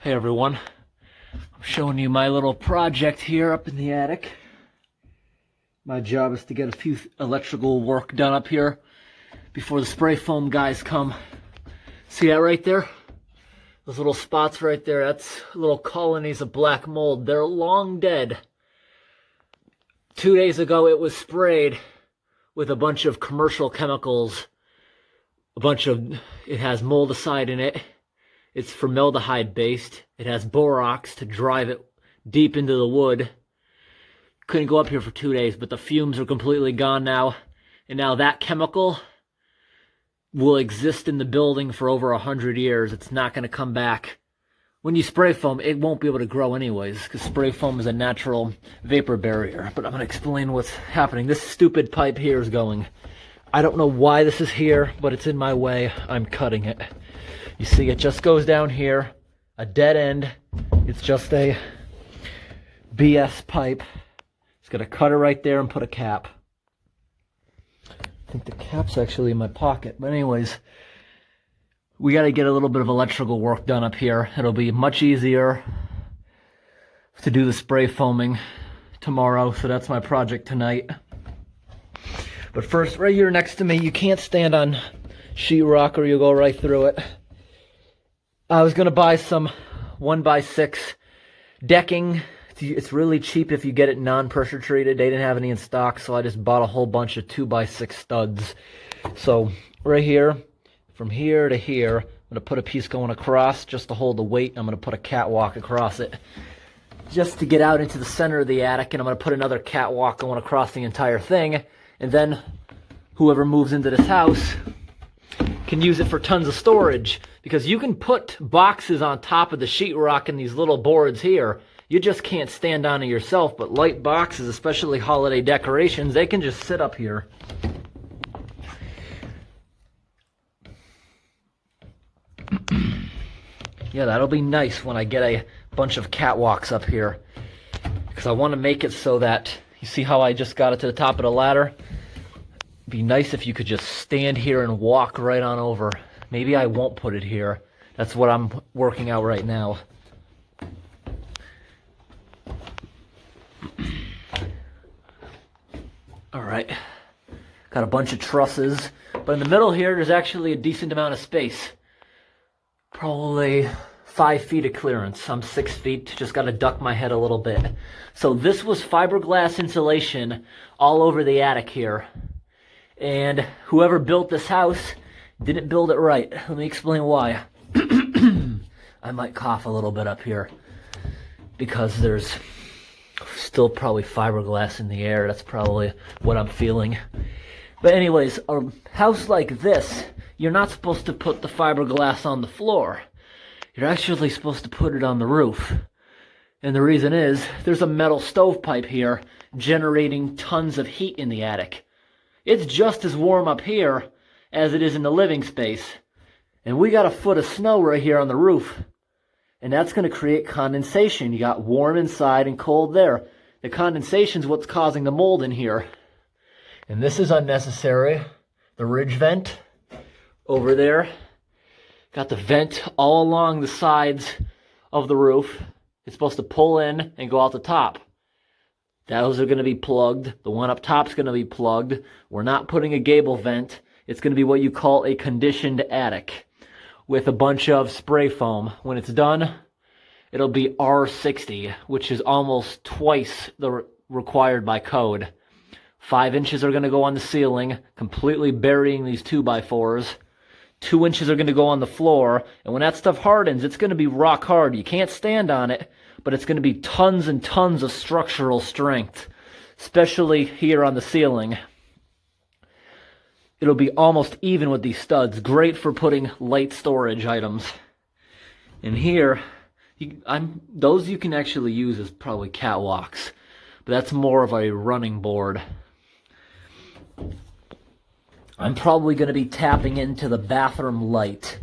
Hey everyone, I'm showing you my little project here up in the attic. My job is to get a few electrical work done up here before the spray foam guys come. See that right there? Those little spots right there, that's little colonies of black mold. They're long dead. 2 days ago it was sprayed with a bunch of commercial chemicals. It has moldicide in it. It's formaldehyde based. It has borax to drive it deep into the wood. Couldn't go up here for 2 days, but the fumes are completely gone now. And now that chemical will exist in the building for over 100 years. It's not going to come back. When you spray foam, it won't be able to grow anyways, because spray foam is a natural vapor barrier. But I'm going to explain what's happening. This stupid pipe here is going. I don't know why this is here, but it's in my way. I'm cutting it. You see, it just goes down here, a dead end. It's just a BS pipe. It's gonna cut it right there and put a cap. I think the cap's actually in my pocket. But anyways, we gotta get a little bit of electrical work done up here. It'll be much easier to do the spray foaming tomorrow, so that's my project tonight. But first, right here next to me, you can't stand on sheetrock or you'll go right through it. I was gonna buy some 1x6 decking. It's really cheap if you get it non-pressure treated. They didn't have any in stock, so I just bought a whole bunch of 2x6 studs. So right here, from here to here, I'm gonna put a piece going across just to hold the weight. I'm gonna put a catwalk across it just to get out into the center of the attic, and I'm gonna put another catwalk going across the entire thing, and then whoever moves into this house can use it for tons of storage, because you can put boxes on top of the sheetrock and these little boards here. You just can't stand on it yourself, but light boxes, especially holiday decorations, they can just sit up here. Yeah, that'll be nice when I get a bunch of catwalks up here, because I want to make it so that, you see how I just got it to the top of the ladder? Be nice if you could just stand here and walk right on over. Maybe I won't put it here. That's what I'm working out right now. All right, got a bunch of trusses, but in the middle here, there's actually a decent amount of space. Probably 5 feet of clearance. I'm 6 feet, just got to duck my head a little bit. So this was fiberglass insulation all over the attic here. And whoever built this house didn't build it right. Let me explain why. I might cough a little bit up here because there's still probably fiberglass in the air. That's probably what I'm feeling. But anyways, a house like this, you're not supposed to put the fiberglass on the floor. You're actually supposed to put it on the roof. And the reason is, there's a metal stovepipe here generating tons of heat in the attic. It's just as warm up here as it is in the living space. And we got a foot of snow right here on the roof. And that's going to create condensation. You got warm inside and cold there. The condensation is what's causing the mold in here. And this is unnecessary. The ridge vent over there. Got the vent all along the sides of the roof. It's supposed to pull in and go out the top. Those are going to be plugged. The one up top is going to be plugged. We're not putting a gable vent. It's going to be what you call a conditioned attic with a bunch of spray foam. When it's done, it'll be R60, which is almost twice the required by code. 5 inches are going to go on the ceiling, completely burying these 2x4s. 2 inches are going to go on the floor, and when that stuff hardens, it's going to be rock hard. You can't stand on it, but it's going to be tons and tons of structural strength, especially here on the ceiling. It'll be almost even with these studs. Great for putting light storage items. And here, those you can actually use as probably catwalks, but that's more of a running board. I'm probably going to be tapping into the bathroom light.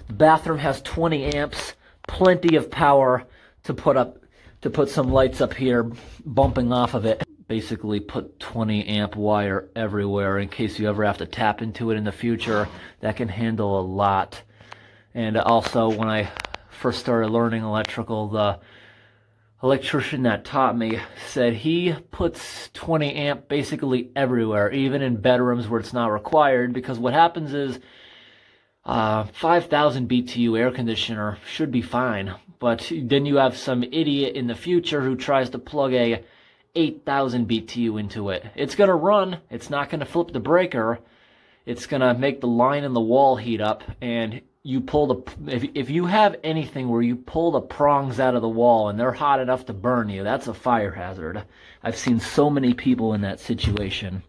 The bathroom has 20 amps, plenty of power to put some lights up here, bumping off of it. Basically put 20 amp wire everywhere in case you ever have to tap into it in the future. That can handle a lot. And also when I first started learning electrical, the electrician that taught me said he puts 20 amp basically everywhere, even in bedrooms where it's not required, because what happens is 5,000 BTU air conditioner should be fine, but then you have some idiot in the future who tries to plug a 8,000 BTU into it. It's going to run, it's not going to flip the breaker, it's going to make the line in the wall heat up, and you pull the, if you have anything where you pull the prongs out of the wall and they're hot enough to burn you, that's a fire hazard. I've seen so many people in that situation.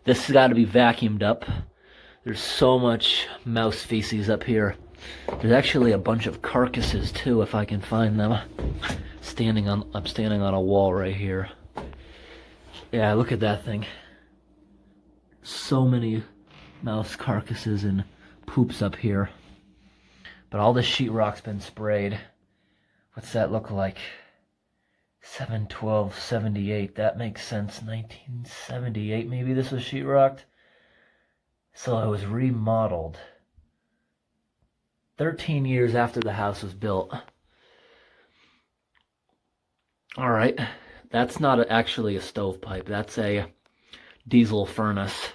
This has got to be vacuumed up. There's so much mouse feces up here. There's actually a bunch of carcasses too, if I can find them. I'm standing on a wall right here. Yeah, look at that thing. So many mouse carcasses and poops up here. But all this sheetrock's been sprayed. What's that look like? 7/12/78. That makes sense. 1978 maybe this was sheetrocked. So it was remodeled 13 years after the house was built. All right, that's not actually a stovepipe. That's a diesel furnace.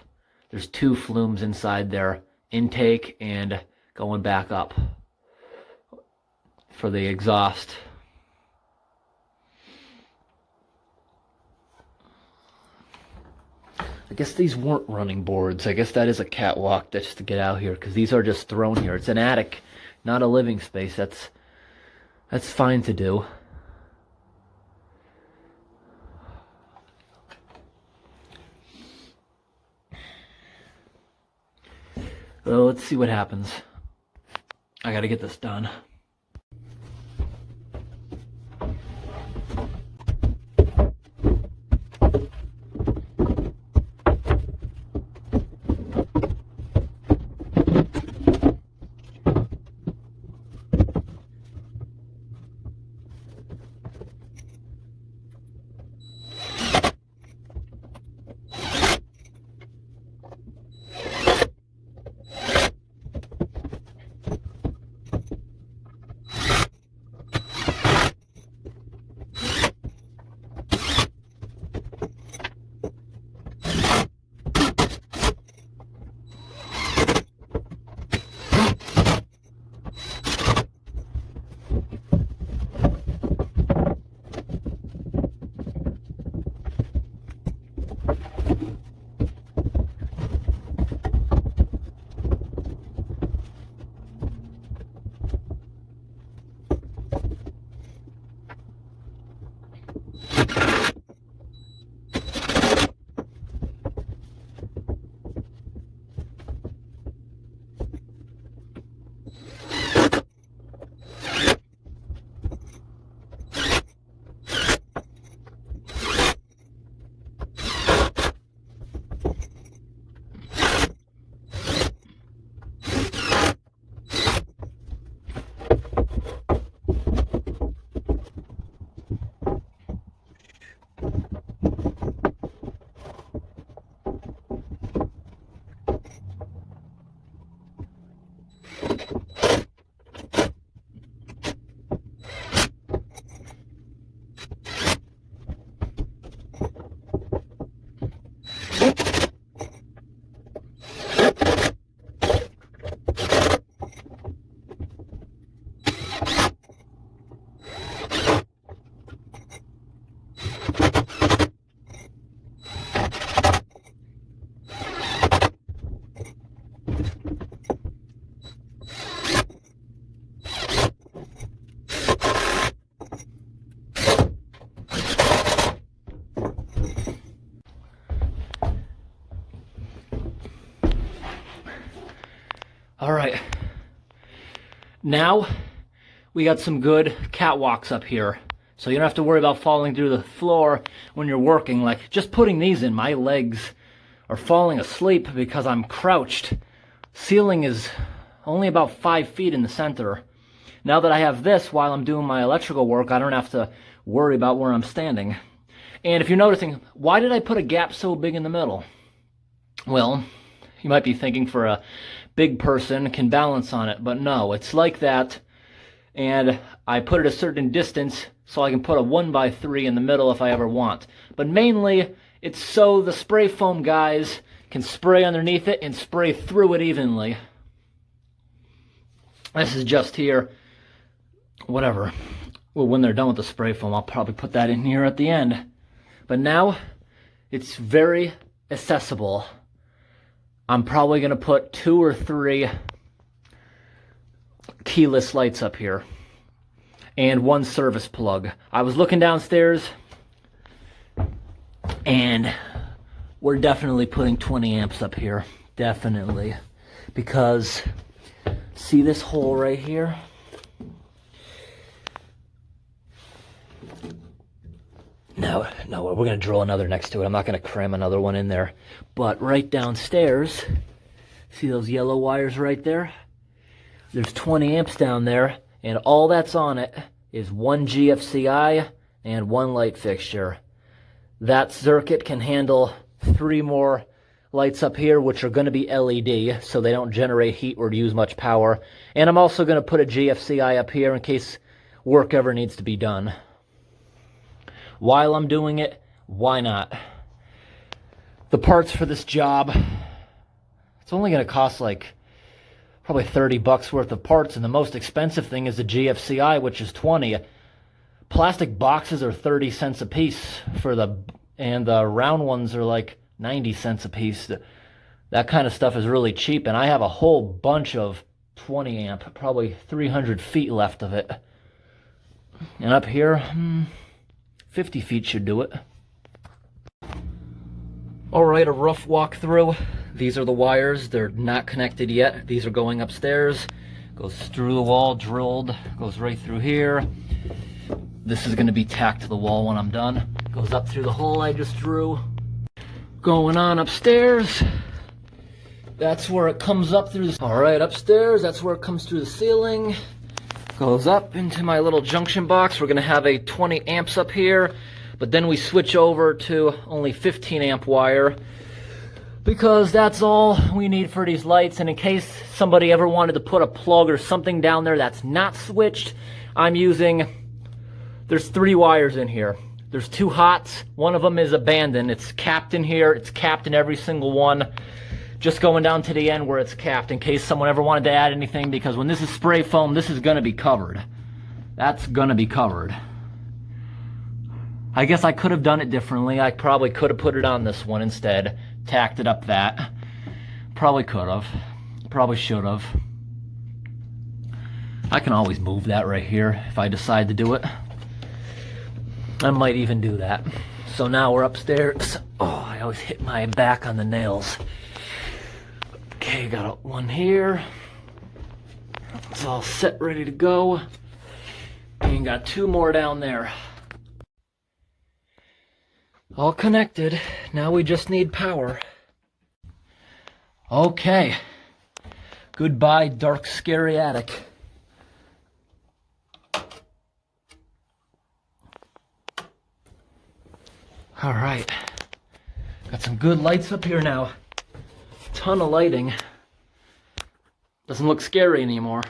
There's two flumes inside there, intake and going back up for the exhaust. I guess these weren't running boards. I guess that is a catwalk just to get out here, because these are just thrown here. It's an attic, not a living space. That's fine to do. Well, let's see what happens. I gotta get this done. All right, now we got some good catwalks up here, so you don't have to worry about falling through the floor when you're working. Like, just putting these in, my legs are falling asleep because I'm crouched. Ceiling is only about 5 feet in the center. Now that I have this while I'm doing my electrical work, I don't have to worry about where I'm standing. And if you're noticing, why did I put a gap so big in the middle? Well, you might be thinking for a big person can balance on it, but no, it's like that and I put it a certain distance so I can put a 1x3 in the middle if I ever want. But mainly, it's so the spray foam guys can spray underneath it and spray through it evenly. This is just here, whatever. Well, when they're done with the spray foam, I'll probably put that in here at the end. But now, it's very accessible. I'm probably going to put 2 or 3 keyless lights up here and 1 service plug. I was looking downstairs and we're definitely putting 20 amps up here. Definitely. Because see this hole right here? No, we're going to drill another next to it. I'm not going to cram another one in there. But right downstairs, see those yellow wires right there? There's 20 amps down there, and all that's on it is 1 GFCI and 1 light fixture. That circuit can handle 3 more lights up here, which are going to be LED, so they don't generate heat or use much power. And I'm also going to put a GFCI up here in case work ever needs to be done. While I'm doing it, why not? The parts for this job, it's only going to cost like probably 30 bucks worth of parts, and the most expensive thing is the GFCI, which is 20. Plastic boxes are 30 cents a piece and the round ones are like 90 cents a piece. That kind of stuff is really cheap, and I have a whole bunch of 20 amp, probably 300 feet left of it. And up here, 50 feet should do it. Alright, a rough walkthrough. These are the wires. They're not connected yet. These are going upstairs. Goes through the wall, drilled. Goes right through here. This is going to be tacked to the wall when I'm done. Goes up through the hole I just drew. Going on upstairs. That's where it comes up through the... Alright, upstairs. That's where it comes through the ceiling. Goes up into my little junction box. We're going to have a 20 amps up here, but then we switch over to only 15 amp wire because that's all we need for these lights. And in case somebody ever wanted to put a plug or something down there that's not switched, I'm using, there's 3 wires in here. There's 2 hots. One of them is abandoned. It's capped in here. It's capped in every single one. Just going down to the end where it's capped in case someone ever wanted to add anything, because when this is spray foam, this is going to be covered. That's going to be covered. I guess I could have done it differently. I probably could have put it on this one instead, tacked it up that. Probably could have. Probably should have. I can always move that right here if I decide to do it. I might even do that. So now we're upstairs. Oh, I always hit my back on the nails. Okay, got one here. It's all set, ready to go. And got 2 more down there. All connected. Now we just need power. Okay. Goodbye, dark, scary attic. All right. Got some good lights up here now. Ton of lighting. Doesn't look scary anymore.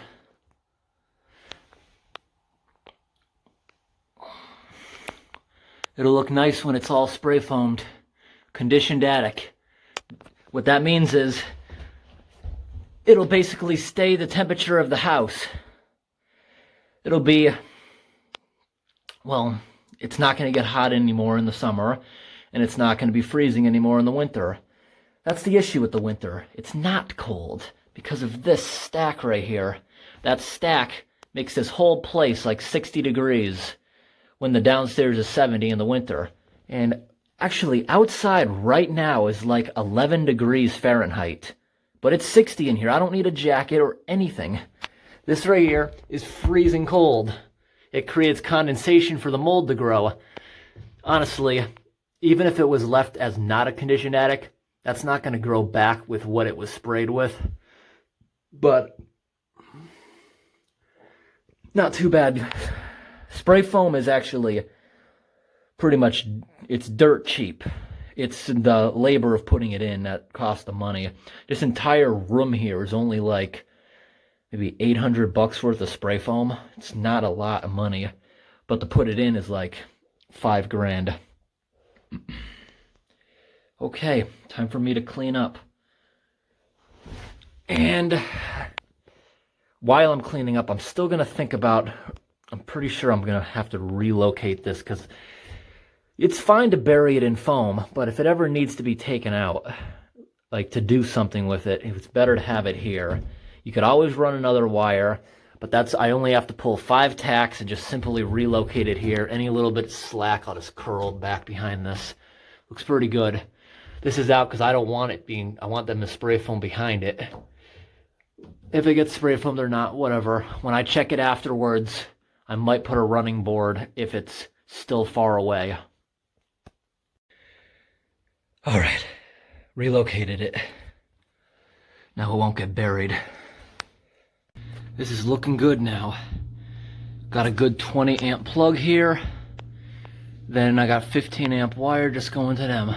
It'll look nice when it's all spray foamed. Conditioned attic. What that means is it'll basically stay the temperature of the house. It'll be, well, it's not going to get hot anymore in the summer, and it's not going to be freezing anymore in the winter. That's the issue with the winter. It's not cold because of this stack right here. That stack makes this whole place like 60 degrees when the downstairs is 70 in the winter. And actually outside right now is like 11 degrees Fahrenheit. But it's 60 in here. I don't need a jacket or anything. This right here is freezing cold. It creates condensation for the mold to grow. Honestly, even if it was left as not a conditioned attic, that's not going to grow back with what it was sprayed with. But not too bad. Spray foam is actually pretty much, it's dirt cheap. It's the labor of putting it in that costs the money. This entire room here is only like maybe 800 bucks worth of spray foam. It's not a lot of money, but to put it in is like 5 grand. Okay, time for me to clean up. And while I'm cleaning up, I'm still gonna think about, I'm pretty sure I'm gonna have to relocate this, because it's fine to bury it in foam, but if it ever needs to be taken out, like to do something with it, it's better to have it here. You could always run another wire, but I only have to pull 5 tacks and just simply relocate it here. Any little bit of slack, I'll just curl back behind this. Looks pretty good. This is out because I don't want it being, I want them to spray foam behind it. If it gets spray foamed or not, whatever. When I check it afterwards, I might put a running board if it's still far away. All right, relocated it. Now it won't get buried. This is looking good now. Got a good 20 amp plug here. Then I got 15 amp wire just going to them.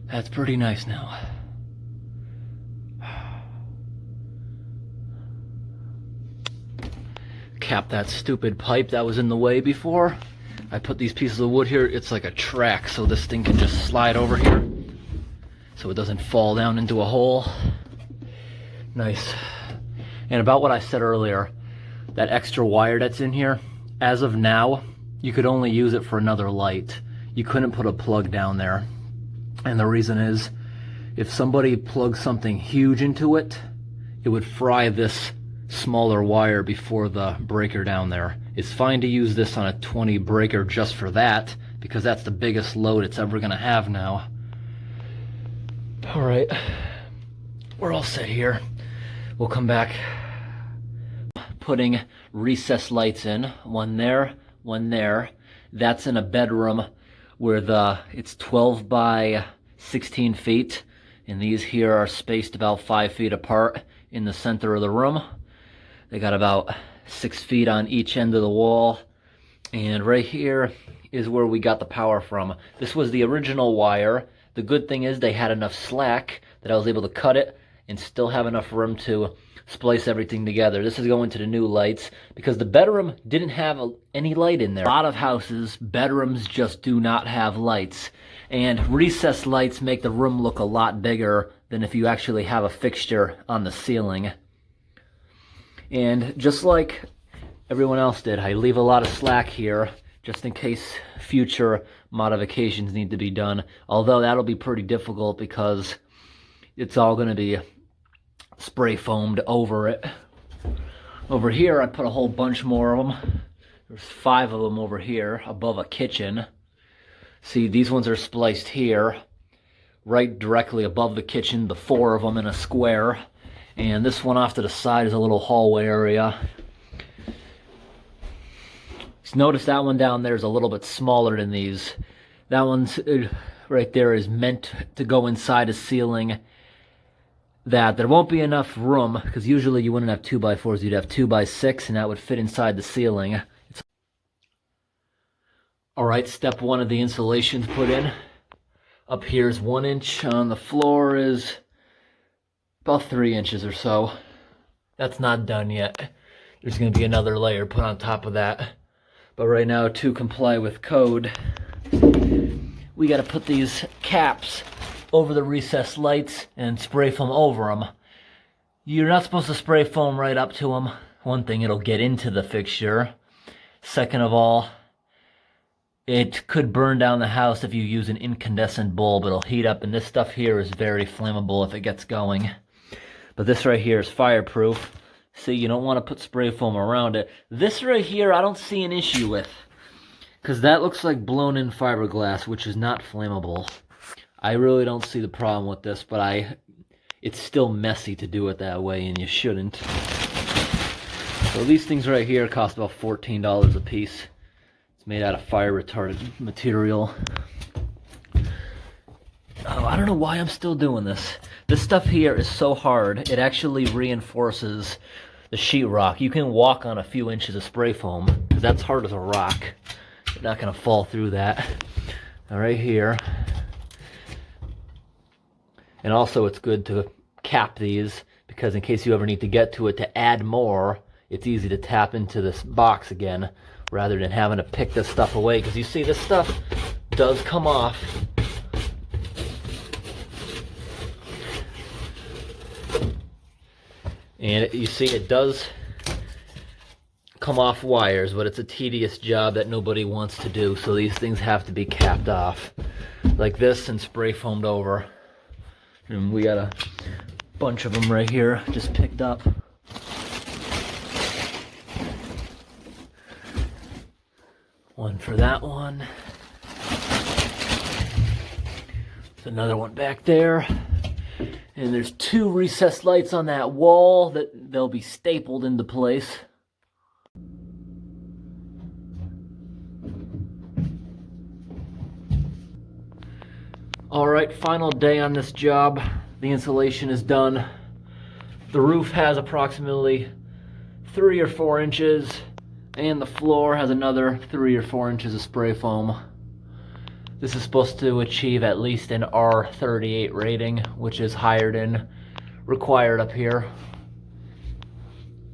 That's pretty nice now. Cap that stupid pipe that was in the way before. I put these pieces of wood here. It's like a track, so this thing can just slide over here so it doesn't fall down into a hole. Nice. And about what I said earlier, that extra wire that's in here, as of now, you could only use it for another light. You couldn't put a plug down there. And the reason is, if somebody plugs something huge into it, it would fry this smaller wire before the breaker down there. It's fine to use this on a 20 breaker just for that, because that's the biggest load it's ever gonna have now. All right, we're all set here. We'll come back. Putting recessed lights in, one there, one there. That's in a bedroom where it's 12 by 16 feet, and these here are spaced about 5 feet apart in the center of the room. They got about 6 feet on each end of the wall, and right here is where we got the power from. This was the original wire. The good thing is they had enough slack that I was able to cut it and still have enough room to splice everything together. This is going to the new lights because the bedroom didn't have any light in there. A lot of houses, bedrooms just do not have lights, and recessed lights make the room look a lot bigger than if you actually have a fixture on the ceiling. And just like everyone else did, I leave a lot of slack here just in case future modifications need to be done, although that'll be pretty difficult because it's all going to be spray foamed over it. Over here I put a whole bunch more of them. There's 5 of them over here above a kitchen. See, these ones are spliced here right directly above the kitchen, the 4 of them in a square. And this one off to the side is a little hallway area. Just notice that one down there is a little bit smaller than these. That one's right there is meant to go inside a ceiling. That there won't be enough room, because usually you wouldn't have 2x4s, you'd have 2x6, and that would fit inside the ceiling. Alright, step 1 of the insulation's put in. Up here is 1 inch, on the floor is about 3 inches or so. That's not done yet. There's going to be another layer put on top of that. But right now, to comply with code, we got to put these caps over the recessed lights and spray foam over them. You're not supposed to spray foam right up to them. One thing, it'll get into the fixture. Second of all, it could burn down the house if you use an incandescent bulb. It'll heat up, and this stuff here is very flammable if it gets going. But this right here is fireproof. See, you don't want to put spray foam around it. This right here, I don't see an issue with, because that looks like blown-in fiberglass, which is not flammable. I really don't see the problem with this, but it's still messy to do it that way, and you shouldn't. So these things right here cost about $14 a piece. It's made out of fire-retardant material. Oh, I don't know why I'm still doing this. This stuff here is so hard, it actually reinforces the sheetrock. You can walk on a few inches of spray foam, because that's hard as a rock. You're not going to fall through that. Now right here. And also it's good to cap these, because in case you ever need to get to it to add more, it's easy to tap into this box again rather than having to pick this stuff away, because you see this stuff does come off. And you see it does come off wires, but it's a tedious job that nobody wants to do, so these things have to be capped off like this and spray foamed over. And we got a bunch of them right here just picked up. One for that one. There's another one back there. And there's 2 recessed lights on that wall that they'll be stapled into place. Alright, final day on this job. The insulation is done. The roof has approximately 3 or 4 inches, and the floor has another 3 or 4 inches of spray foam. This is supposed to achieve at least an R38 rating, which is higher than required up here.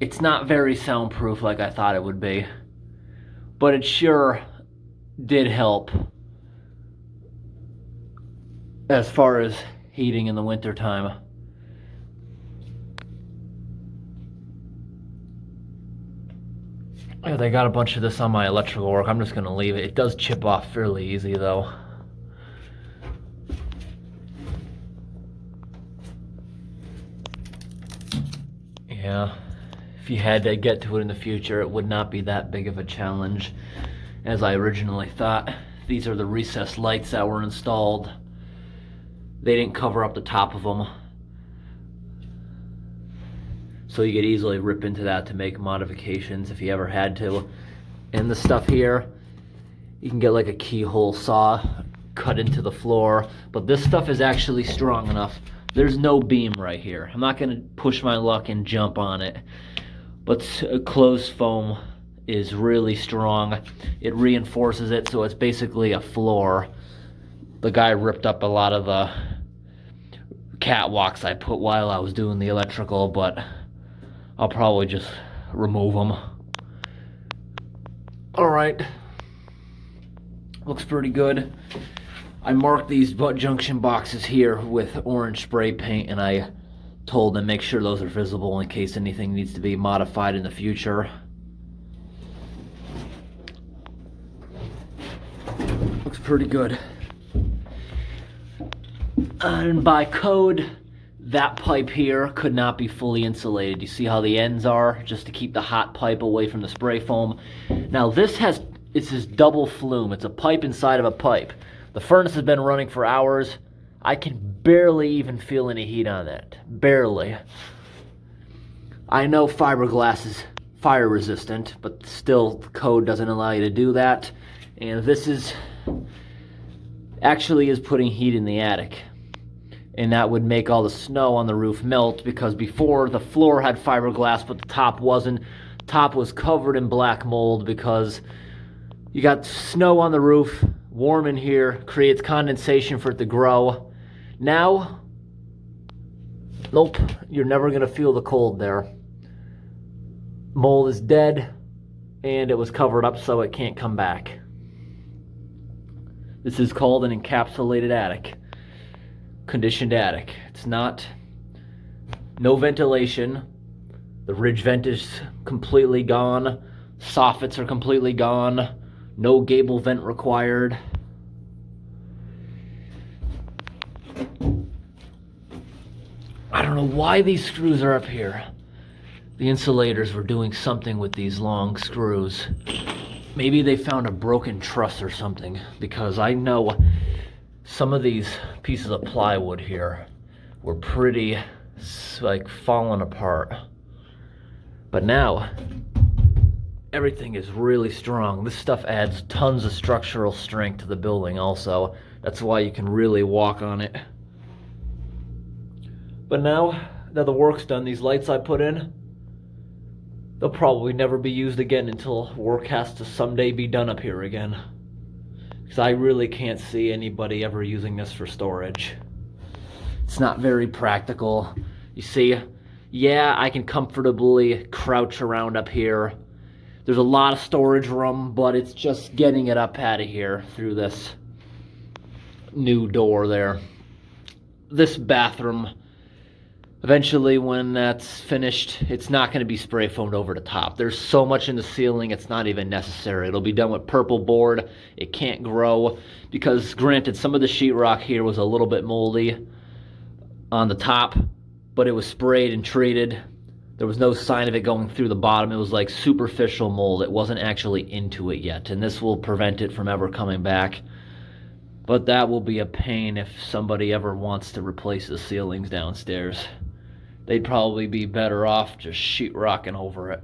It's not very soundproof like I thought it would be, but it sure did help as far as heating in the winter time. Yeah, they got a bunch of this on my electrical work. I'm just gonna leave it. It does chip off fairly easy though. Yeah, if you had to get to it in the future, it would not be that big of a challenge as I originally thought. These are the recessed lights that were installed. They didn't cover up the top of them, so you could easily rip into that to make modifications if you ever had to. And the stuff here, you can get like a keyhole saw, cut into the floor, but this stuff is actually strong enough. There's no beam right here. I'm not gonna push my luck and jump on it, but closed foam is really strong. It reinforces it, so it's basically a floor. The guy ripped up a lot of the catwalks I put while I was doing the electrical, but I'll probably just remove them. Alright, looks pretty good. I marked these butt junction boxes here with orange spray paint, and I told them make sure those are visible in case anything needs to be modified in the future. Looks pretty good. And by code, that pipe here could not be fully insulated. You see how the ends are, just to keep the hot pipe away from the spray foam. Now it's this double flume. It's a pipe inside of a pipe. The furnace has been running for hours. I can barely even feel any heat on that. Barely. I know fiberglass is fire resistant, but still the code doesn't allow you to do that. And this actually is putting heat in the attic. And that would make all the snow on the roof melt, because before the floor had fiberglass but the top wasn't. Top was covered in black mold because you got snow on the roof, warm in here, creates condensation for it to grow. Now, nope, you're never gonna feel the cold there. Mold is dead, and it was covered up so it can't come back. This is called an encapsulated attic. Conditioned attic. It's not, no ventilation. The ridge vent is completely gone. Soffits are completely gone. No gable vent required. I don't know why these screws are up here. The insulators were doing something with these long screws. Maybe they found a broken truss or something, because I know some of these pieces of plywood here were pretty, like, falling apart. But now, everything is really strong. This stuff adds tons of structural strength to the building also. That's why you can really walk on it. But now that the work's done, these lights I put in, they'll probably never be used again until work has to someday be done up here again. Because I really can't see anybody ever using this for storage. It's not very practical. You see, Yeah, I can comfortably crouch around up here. There's a lot of storage room, but it's just getting it up out of here through this new door there. This bathroom, eventually when that's finished, it's not going to be spray foamed over the top. There's so much in the ceiling, it's not even necessary. It'll be done with purple board. It can't grow because, granted, some of the sheetrock here was a little bit moldy on the top, but it was sprayed and treated. There was no sign of it going through the bottom. It was like superficial mold. It wasn't actually into it yet, and this will prevent it from ever coming back. But that will be a pain if somebody ever wants to replace the ceilings downstairs. They'd probably be better off just sheetrocking over it.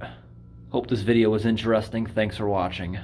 Hope this video was interesting. Thanks for watching.